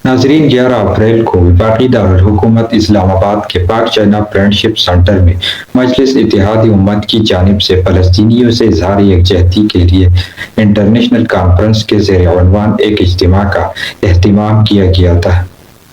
नाजरीन, 11 अप्रैल को वफाकी दारुल-हुकूमत इस्लामाबाद के पाक चाइना फ्रेंडशिप सेंटर में मजलिस इत्तेहाद उम्मत की जानिब से फ़लस्तीनियों से इज़हार यकजहती के लिए इंटरनेशनल कॉन्फ्रेंस के ज़ेर-ए-उन्वान एक इज्तिमा का एहतिमाम किया गया था।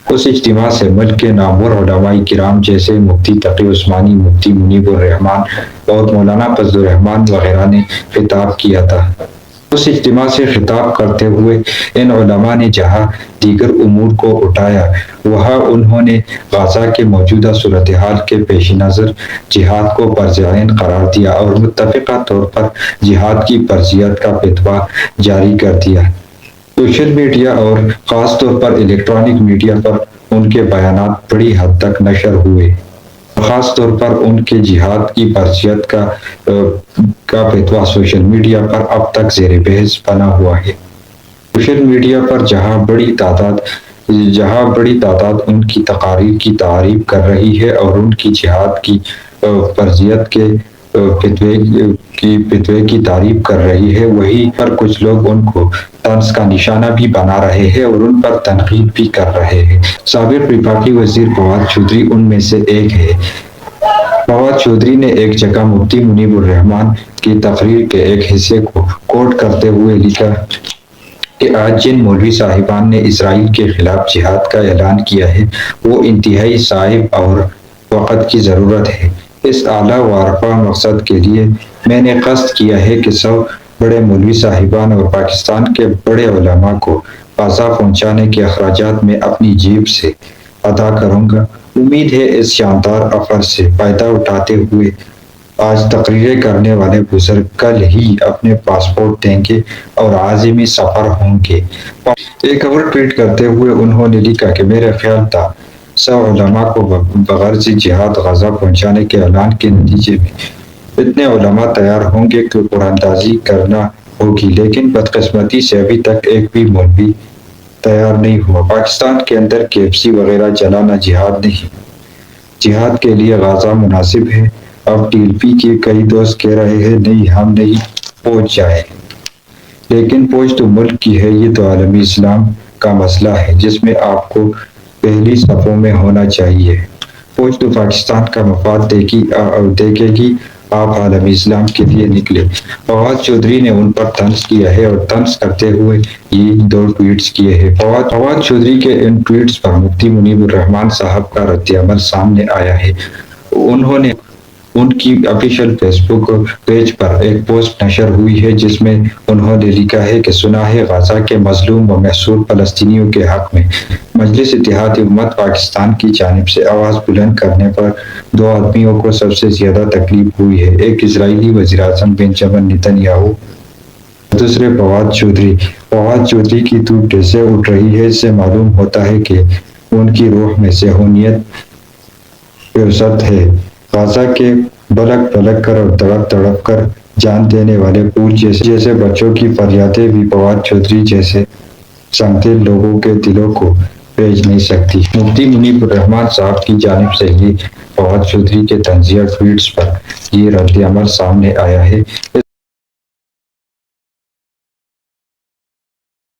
उस इज्तिमा से मुल्क के नामवर उलमाए किराम जैसे मुफ्ती तकी उस्मानी, मुफ्ती मुनीबुर रहमान और मौलाना फजलुर रहमान वगैरह ने खिताब किया था। उस इज्तिमा से खिताब करते हुए इन उलमा ने जहाँ दीगर उमूर को उठाया, वहाँ उन्होंने गाज़ा के मौजूदा सूरत हाल के पेश नज़र जिहाद को फर्ज़-ए-ऐन करार दिया और मुत्तफ़िक़ा तौर पर जिहाद की फर्जियत का फ़तवा जारी कर दिया। सोशल मीडिया और ख़ास तौर पर इलेक्ट्रॉनिक मीडिया पर उनके बयानात बड़ी हद तक नशर हुए। ख़ास तौर पर उनके जिहाद की फर्जियत का फतवा सोशल मीडिया पर अब तक ज़ेर बहस बना हुआ है। सोशल मीडिया पर जहाँ बड़ी तादाद उनकी तकारीर की तारीफ कर रही है और उनकी जिहाद की फर्जियत के फतवे की तारीफ कर रही है, वहीं पर कुछ लोग उनको तंज का निशाना भी बना रहे हैं और उन पर तनकीद भी कर रहे हैं। साबिक वफाकी वज़ीर फवाद चौधरी उनमें से एक है। फवाद चौधरी ने एक जगह मुफ्ती मुनीबुर रहमान की तकरीर के एक हिस्से को कोट करते हुए लिखा कि आज जिन मौलवी साहिबान ने इसराइल के खिलाफ जिहाद का ऐलान किया है, वो इंतहाई साहिब और वक़्त की ज़रूरत है। इस आला वारफा मकसद के लिए मैंने कस्द किया है कि सब बड़े मौलवी साहिबान और पाकिस्तान के बड़े उलमा को फ़ायदा पहुँचाने के अखराजात में अपनी जेब से अदा करूँगा। उम्मीद है इस शानदार अफर से फ़ायदा उठाते हुए आज तकरीरें करने वाले बुजुर्ग कल ही अपने पासपोर्ट देंगे और आज़िमी सफ़र होंगे। एक और ट्वीट करते हुए उन्होंने लिखा कि मेरा ख्याल था सब उलमा को बग़र्ज़ जिहाद गाज़ा पहुँचाने के ऐलान के नतीजे में इतने उलमा तैयार होंगे कि कुरानदाजी करना होगी, लेकिन बदकिस्मती से अभी तक एक भी मौलवी तैयार नहीं हुआ। पाकिस्तान के अंदर KFC वगैरह जलाना जिहाद नहीं, जिहाद के लिए गाज़ा मुनासिब है। अब TLP के कई दोस्त कह रहे हैं नहीं, हम नहीं पहुँच जाए, लेकिन पहुँच तो मुल्क की है। ये तो आलमी इस्लाम का मसला है जिसमें आपको पहली सफ़ों में होना चाहिए। फौज तो पाकिस्तान का मफाद देखेगी, आप आलमी इस्लाम के लिए निकले। फवाद चौधरी ने उन पर तंज किया है और तंज करते हुए ये 2 ट्वीट्स किए हैं। फवाद चौधरी के इन ट्वीट्स पर मुफ्ती मुनीबुर रहमान साहब का रद्द-ए-अमल सामने आया है। उन्होंने उनकी ऑफिशियल फेसबुक पेज पर एक पोस्ट नशर हुई है जिसमें उन्होंने लिखा है कि सुना है गाज़ा के मजलूम व महसूर फ़लस्तीनियों के हक़ में मजलिस इत्तेहाद उम्मत पाकिस्तान की जानिब से आवाज़ बुलंद करने पर 2 आदमियों को सबसे ज़्यादा तकलीफ हुई है, एक इजरायली वज़ीर-ए-आज़म बेंजामिन नेतन्याहू, दूसरे फवाद चौधरी। फवाद चौधरी की धूप कैसे उठ रही है, इससे मालूम होता है कि उनकी रूह में सेहूनियत बेउसत है। गाज़ा के बलक बलक कर और तड़प तड़प कर जान देने वाले फूल जैसे बच्चों की फरियादें भी फवाद चौधरी जैसे संगदिल लोगों के दिलों को भेज नहीं सकती। मुफ्ती मुनीबुर रहमान साहब की जानिब से ही फवाद चौधरी के तंज़िया ट्वीट्स पर ये रद्द-ए-अमल सामने आया है।